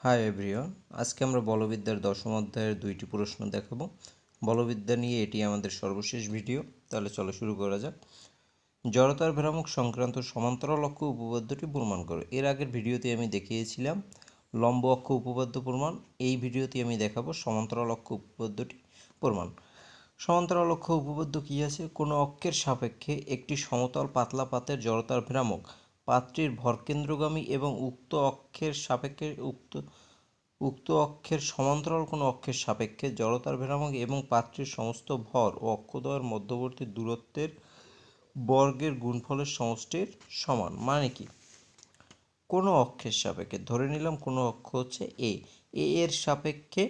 Hi everyone, আজকে আমরা বলবিদ্যার দশম অধ্যায়ের দুইটি প্রশ্ন দেখাবো। বলবিদ্যা নিয়ে এটি আমাদের সর্বশেষ ভিডিও। তাহলে চলো শুরু করা যাক। জড়তার ভ্রামক সংক্রান্ত সমান্তরাল অক্ষ উপপাদ্যটি প্রমাণ করো। এর আগের ভিডিওতে আমি দেখিয়েছিলাম লম্ব অক্ষ উপপাদ্য প্রমাণ। এই ভিডিওতে আমি দেখাবো সমান্তরাল অক্ষ উপপাদ্যটি প্রমাণ। সমান্তরাল অক্ষ উপপাদ্য কি আছে? কোনো অক্ষের সাপেক্ষে একটি সমতল পাতলা পাতের জড়তার ভ্রামক পাতটির ভরকেন্দ্রগামী এবং উক্ত অক্ষের সমান্তরাল কোনো অক্ষের সাপেক্ষে জড়তার ভ্রামক এবং পাতটির সমস্ত ভর ও অক্ষদ্বয়ের মধ্যবর্তী দূরত্বের বর্গের গুণফলের সমষ্টির সমান। মানে কি? কোনো অক্ষের সাপেক্ষে ধরে নিলাম কোনো অক্ষ হচ্ছে এ এর সাপেক্ষে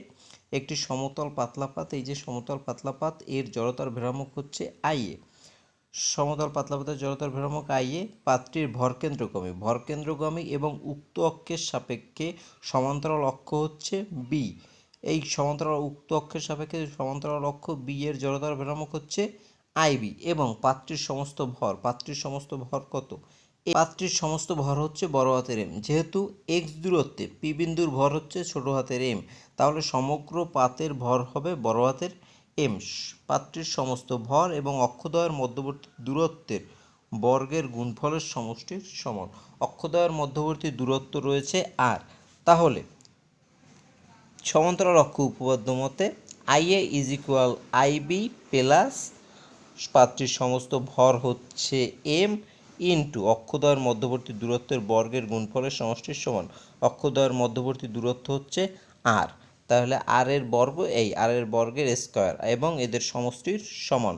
একটি সমতল পাতলা পাত, এই যে সমতল পাতলা পাত, এর জড়তার ভ্রামক হচ্ছে আই এ। সমতল পাতলা পাতের জড়তার ভ্রামক আই এ, পাতটির ভরকেন্দ্রগামী এবং উক্ত অক্ষের সাপেক্ষে সমান্তরাল অক্ষ হচ্ছে বি। এই উক্ত অক্ষের সাপেক্ষে সমান্তরাল অক্ষ বি এর জড়তার ভ্রামক হচ্ছে আইবি এবং পাতটির সমস্ত ভর কত? পাতটির সমস্ত ভর হচ্ছে বড় হাতের এম। যেহেতু এক্স দূরত্বে পি বিন্দুর ভর হচ্ছে ছোট হাতের এম, তাহলে সমগ্র পাতের ভর হবে বড় হাতের এম। পাতটির সমস্ত ভর এবং অক্ষদ্বয়ের মধ্যবর্তী দূরত্বের বর্গের গুণফলের সমষ্টির সমান। অক্ষদ্বয়ের মধ্যবর্তী দূরত্ব রয়েছে আর, তাহলে সমান্তরাল অক্ষ উপপাদ্য মতে I A is equal IB plus পাতটির সমস্ত ভর হচ্ছে এম ইন্টু অক্ষদ্বয়ের মধ্যবর্তী দূরত্বের বর্গের গুণফলের সমষ্টির সমান। অক্ষদ্বয়ের মধ্যবর্তী দূরত্ব হচ্ছে আর, তাহলে আর এর বর্গ আর এর বর্গের স্কয়ার এবং এদের সমষ্টির সমান।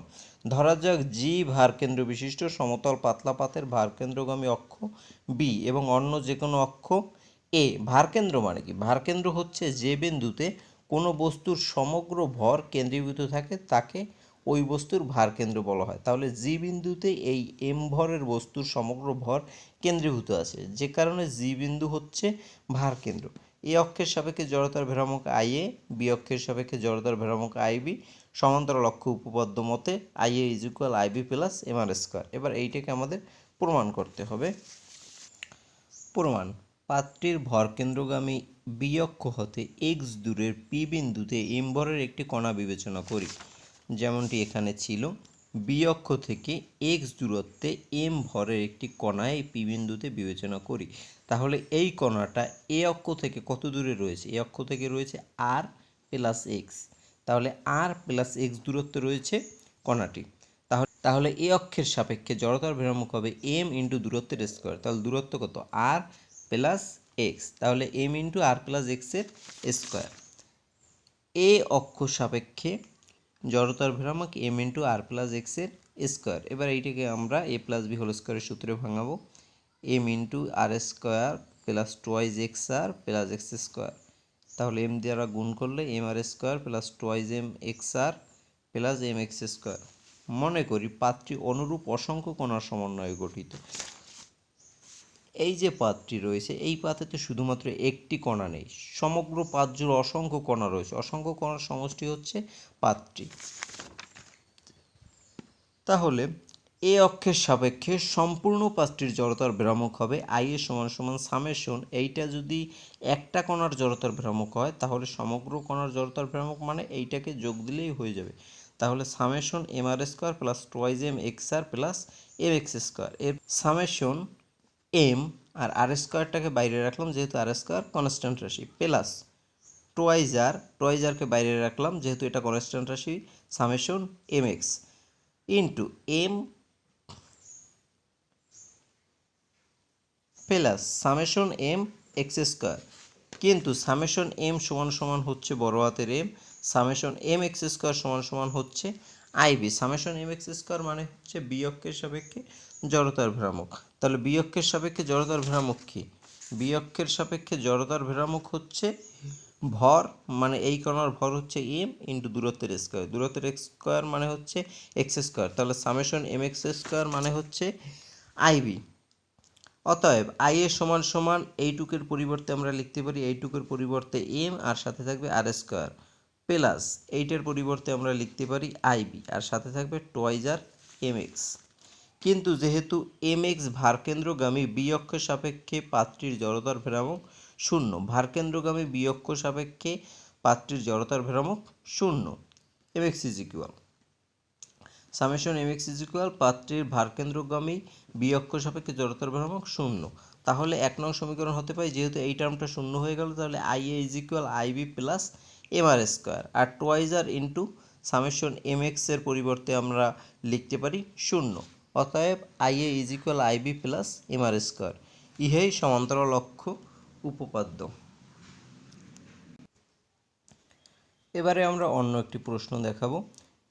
ধরা যাক জি ভারকেন্দ্র বিশিষ্ট সমতল পাতলা পাতের ভারকেন্দ্রগামী অক্ষ বি এবং অন্য যে কোনো অক্ষ এ। ভারকেন্দ্র মানে কি? ভারকেন্দ্র হচ্ছে যে বিন্দুতে কোনো বস্তুর সমগ্র ভর কেন্দ্রীভূত থাকে তাকে ওই বস্তুর ভারকেন্দ্র বলা হয়। তাহলে জি বিন্দুতে এই এম ভরের বস্তুর সমগ্র ভর কেন্দ্রীভূত আছে, যে কারণে জি বিন্দু হচ্ছে ভারকেন্দ্র। এ অক্ষের সাপেক্ষে জড়তার ভ্রামক আই এ, বি অক্ষের সাপেক্ষে জড়তার ভ্রামক আইবি। সমান্তরাল অক্ষ উপপাদ্য মতে I A is equal IB plus M R square. এবার এইটাকে আমাদের প্রমাণ করতে হবে। প্রমাণ: পাতটির ভরকেন্দ্রগামী বি অক্ষ হতে এক্স দূরের পি বিন্দুতে এম ভরের একটি কণা বিবেচনা করি। যেমনটি এখানে ছিল, বি অক্ষ থেকে এক্স দূরত্বে এম ভরের একটি কণা এই পি বিন্দুতে বিবেচনা করি। তাহলে এই কণাটা এ অক্ষ থেকে কত দূরে রয়েছে? এ অক্ষ থেকে রয়েছে আর প্লাস এক্স। তাহলে আর প্লাস এক্স দূরত্বে রয়েছে কণাটি। তাহলে এ অক্ষের সাপেক্ষে জড়তার ভ্রামক হবে এম ইন্টু দূরত্বের স্কোয়ার। তাহলে দূরত্ব কত? আর প্লাস এক্স। তাহলে এম ইন্টু আর প্লাস এক্সের স্কোয়ার। এ অক্ষ সাপেক্ষে জড়তার ভ্রামক এম ইন্টু আর প্লাস এক্সের স্কোয়ার। এবার এইটাকে আমরা এ প্লাস বি হোল স্কোয়ারের সূত্রে ভাঙাবো। M into R square plus twice X R plus X square. তাহলে এম দ্বারা গুণ করলে M R square plus twice M X R plus M X square. মনে করি পাতটি অনুরূপ অসংখ্য কণার সমন্বয়ে গঠিত। এই যে পাতটি রয়েছে, এই পাতেতে শুধুমাত্র একটি কণা নেই, সমগ্র পাত জুড়ে অসংখ্য কণা রয়েছে। অসংখ্য কণার সমষ্টি হচ্ছে পাতটি। তাহলে এ অক্ষের সাপেক্ষে সম্পূর্ণ পাতটির জড়তার ভ্রামক হবে আই এ সমান সমান সামেশন। এইটা যদি একটা কণার জড়তার ভ্রামক হয়, তাহলে সমগ্র কণার জড়তার ভ্রামক মানে এইটাকে যোগ দিলেই হয়ে যাবে। তাহলে summation M R square plus twice M X R plus M X square. এর সামেশন এম আর আর স্কোয়ারটাকে বাইরে রাখলাম যেহেতু আর স্কোয়ার কনস্ট্যান্ট রাশি, প্লাস টোয়াইজ আরকে বাইরে রাখলাম যেহেতু এটা কনস্ট্যান্ট রাশি, summation M X into M plus summation M X square. কিন্তু সামেশন এম সমান সমান হচ্ছে বড় হাতের M, summation M X square সমান সমান হচ্ছে IB. Summation M X square মানে হচ্ছে বি অক্ষের সাপেক্ষে জড়তার ভ্রামক। তাহলে বি অক্ষের সাপেক্ষে জড়তার ভ্রামক কি? বি অক্ষের সাপেক্ষে জড়তার ভ্রামক হচ্ছে ভর, মানে এই কণার ভর হচ্ছে এম ইন্টু দূরত্বের স্কোয়ার। দূরত্বের স্কোয়ার মানে হচ্ছে এক্স স্কোয়ার। তাহলে সামেশন এম এক্স স্কোয়ার মানে হচ্ছে আইবি। অতএব আই এর সমান সমান এইটুকের পরিবর্তে আমরা লিখতে পারি এইটুকের পরিবর্তে এম আর সাথে থাকবে আর স্কোয়ার, প্লাস এইটার পরিবর্তে আমরা লিখতে পারি আইবি আর সাথে থাকবে টোয়াইজ আর এম এক্স। কিন্তু যেহেতু এম এক্স ভারকেন্দ্রগামী বি অক্ষের সাপেক্ষে পাতটির জড়তার ভ্রামক, শূন্য। ভারকেন্দ্রগামী বিয়ক্ষ সাপেক্ষে পাত্রীর জড়তার ভ্রামক শূন্য। mx is equal summation mx is equal পাত্রীর ভারকেন্দ্রগামী বিয়ক্ষ সাপেক্ষে জড়তার ভ্রামক শূন্য। তাহলে 1 নং সমীকরণ হতে পারে, যেহেতু এই টার্মটা শূন্য হয়ে গেল, তাহলে IA is equal IB plus MR square, আর twice R into summation mx এর পরিবর্তে আমরা লিখতে পারি শূন্য। অতএব IA is equal IB plus MR square. ইহাই সমান্তরাল অক্ষ উপপাদ্য। এবারে আমরা অন্য একটি প্রশ্ন দেখাবো।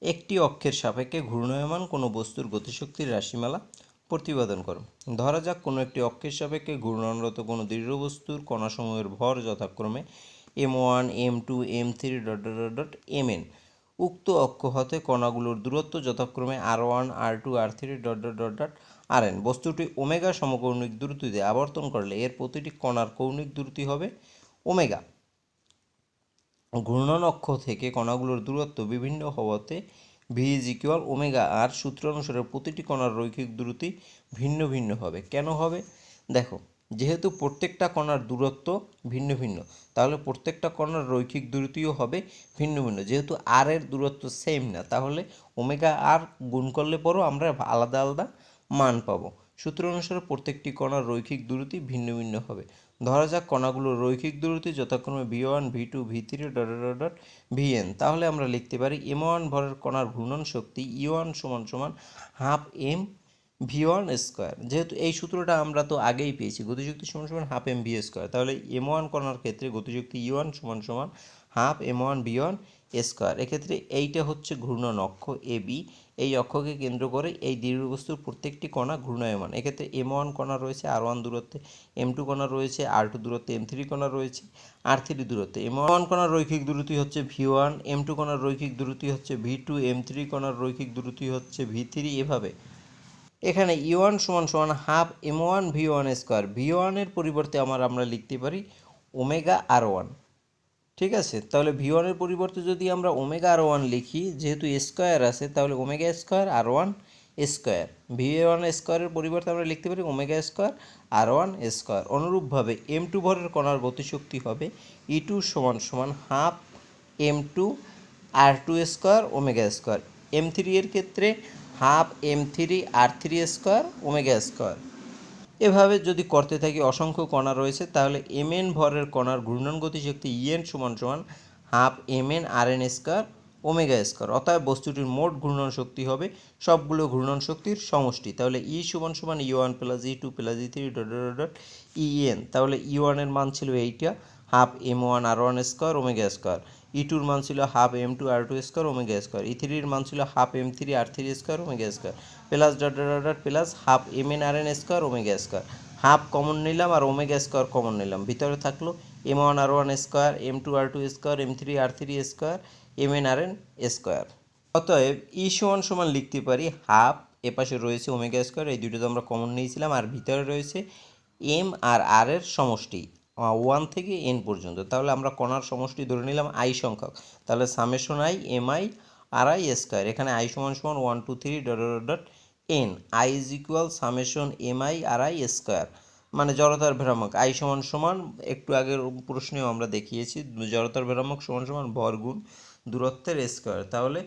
একটি অক্ষের সাপেক্ষে ঘূর্ণায়মান কোনো বস্তুর গতিশক্তির রাশিমালা প্রতিপাদন করো। ধরা যাক কোনো একটি অক্ষের সাপেক্ষে ঘূর্ণনরত কোনো দৃঢ় বস্তুর কণাসমূহের ভর যথাক্রমে m1 m2 m3 mn। উক্ত অক্ষ হতে কণাগুলোর দূরত্ব যথাক্রমে r1 r2 r3 rn। বস্তুটি ওমেগা সমকৌণিক দ্রুতিতে আবর্তন করলে এর প্রতিটি কণার কৌণিক দ্রুতি হবে ওমেগা। ঘূর্ণন অক্ষ থেকে কণাগুলোর দূরত্ব বিভিন্ন হওয়াতে v ইজ ইকুয়াল ওমেগা আর সূত্র অনুসারে প্রতিটি কণার রৈখিক দ্রুতি ভিন্ন ভিন্ন হবে। কেন হবে? দেখো, যেহেতু প্রত্যেকটা কণার দূরত্ব ভিন্ন ভিন্ন, তাহলে প্রত্যেকটা কণার রৈখিক দ্রুতিও হবে ভিন্ন ভিন্ন। যেহেতু আর এর দূরত্ব সেম না, তাহলে ওমেগা আর গুণ করলে পরও আমরা আলাদা আলাদা মান পাবো। সূত্র অনুসারে প্রত্যেকটি কণার রৈখিক দ্রুতি ভিন্ন ভিন্ন হবে। ধরা যাক কণাগুলোর রৈখিক দ্রুতি যথাক্রমে v1 v2 v3 vn। তাহলে আমরা লিখতে পারি m1 ভরের কণার ঘূর্ণন শক্তি e1 সমান সমান হাফ m v1 স্কোয়ার। যেহেতু এই সূত্রটা আমরা তো আগেই পেয়েছি, গতিশক্তি সমান সমান হাফ m v স্কোয়ার, তাহলে m1 কণার ক্ষেত্রে গতিশক্তি e1 সমান সমান হাফ m1 v1 স্কোয়ার। এক্ষেত্রে এইটা হচ্ছে ঘূর্ণন অক্ষ AB। এই অক্ষকে কেন্দ্র করে এই দৃঢ় বস্তুর প্রত্যেকটি কণা ঘূর্ণায়মান। এক্ষেত্রে m1 কণা রয়েছে r1 দূরত্বে, m2 কণা রয়েছে r2 দূরত্বে, m3 কণা রয়েছে r3 দূরত্বে। m1 কণার রৈখিক দ্রুতি হচ্ছে v1, m2 কণার রৈখিক দ্রুতি হচ্ছে v2, m3 কণার রৈখিক দ্রুতি হচ্ছে v3। এভাবে এখানে e1 সমান সমান half m1 v1 square. v1 এর পরিবর্তে আমরা লিখতে পারি ওমেগা r1। ঠিক আছে, তাহলে v1 এর পরিবর্তে যদি আমরা ওমেগা r1 লিখি, যেহেতু স্কোয়ার আছে, তাহলে omega square r1 square. v1 স্কোয়ারের পরিবর্তে আমরা লিখতে পারি ওমেগা স্কোয়ার r1 স্কোয়ার। অনুরূপভাবে m2 ভরের কণার গতিশক্তি হবে e2 সমান সমান half m2 r2 square omega square. m3 এর ক্ষেত্রে half m3 r3 square omega square. এভাবে যদি করতে থাকি, অসংখ্য কণা রয়েছে, তাহলে mn ভরের কণার ঘূর্ণন গতিশক্তি en সমান সমান half mn rn square omega square. অতএব বস্তুটির মোট ঘূর্ণন শক্তি হবে সবগুলো ঘূর্ণন শক্তির সমষ্টি। তাহলে E সমান সমান e1 plus e2 plus e3 en। তাহলে e1 এর মান ছিল এইটা, half m1 r1 square omega square. e2 এর মান ছিল half m2 r2 square omega square. e3 এর মান ছিল half m3 r3 square omega square plus plus half mn rn square omega square. Half common নিলাম আর ওমেগা স্কোয়ার কমন নিলাম, ভিতরে থাকলো m1 r1 square, m2 r2 square, m3 r3 square, mn rn square. অতএব E সমান সমান লিখতে পারি half, এপাশে রয়েছে ওমেগা স্কোয়ার, এই দুটো তো আমরা কমন নিয়েছিলাম, আর ভিতরে রয়েছে m আর r এর সমষ্টি 1 থেকে n পর্যন্ত। তাহলে আমরা কণার সমষ্টি ধরে নিলাম i সংখ্যক, তাহলে summation i mi ri square. এখানে i সমান সমান 1 2 3 n। i is equal summation mi ri square, মানে জড়তার ভ্রামক i সমান সমান, একটু আগের প্রশ্নেও আমরা দেখিয়েছি, জড়তার ভ্রামক সমান সমান ভর গুণ দূরত্বের স্কোয়ার। তাহলে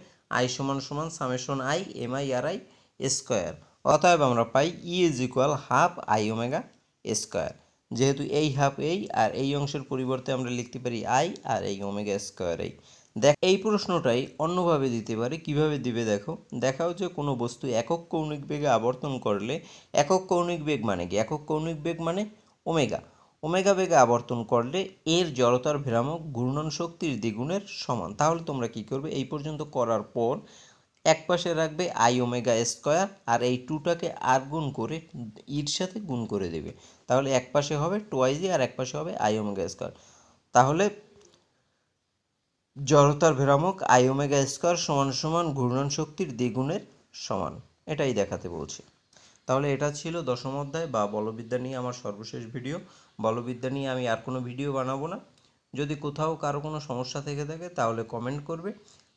i সমান সমান summation i mi ri square. অতএব আমরা পাই E is equal half i omega square. যেহেতু এই হাফ এই, আর এই অংশের পরিবর্তে আমরা লিখতে পারি i, আর এই ওমেগা স্কোয়ার এই। দেখ, এই প্রশ্নটাই অন্যভাবে দিতে পারে। কিভাবে দিবে দেখো, দেখাও যে কোনো বস্তু একক কৌণিক বেগে আবর্তন করলে, একক কৌণিক বেগ মানে কি? একক কৌণিক বেগ মানে ওমেগা। ওমেগা বেগে আবর্তন করলে এর জড়তার ভ্রামক ঘূর্ণন শক্তির দ্বিগুণের সমান। তাহলে তোমরা কি করবে, এই পর্যন্ত করার পর এক পাশে রাখবে i ওমেগা স্কোয়ার, আর এই টুটাকে আর গুণ করে ইর সাথে গুণ করে দেবে। তাহলে এক পাশে হবে টোয়াইজ আর এক পাশে হবে i ওমেগা স্কোয়ার। তাহলে জড়তার ভ্রামক i ওমেগা স্কোয়ার সমান সমান ঘূর্ণন শক্তির দ্বিগুণের সমান, এটাই দেখাতে বলছে। তাহলে এটা ছিল দশম অধ্যায় বা বলবিদ্যা নিয়ে আমার সর্বশেষ ভিডিও। বলবিদ্যা নিয়ে আমি আর কোনো ভিডিও বানাবো না। যদি কোথাও কারো কোনো সমস্যা থেকে থাকে তাহলে কমেন্ট করবে,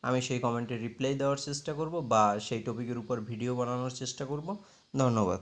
আমি সেই কমেন্টে রিপ্লাই দেওয়ার চেষ্টা করব বা সেই টপিকের উপর ভিডিও বানানোর চেষ্টা করব। ধন্যবাদ।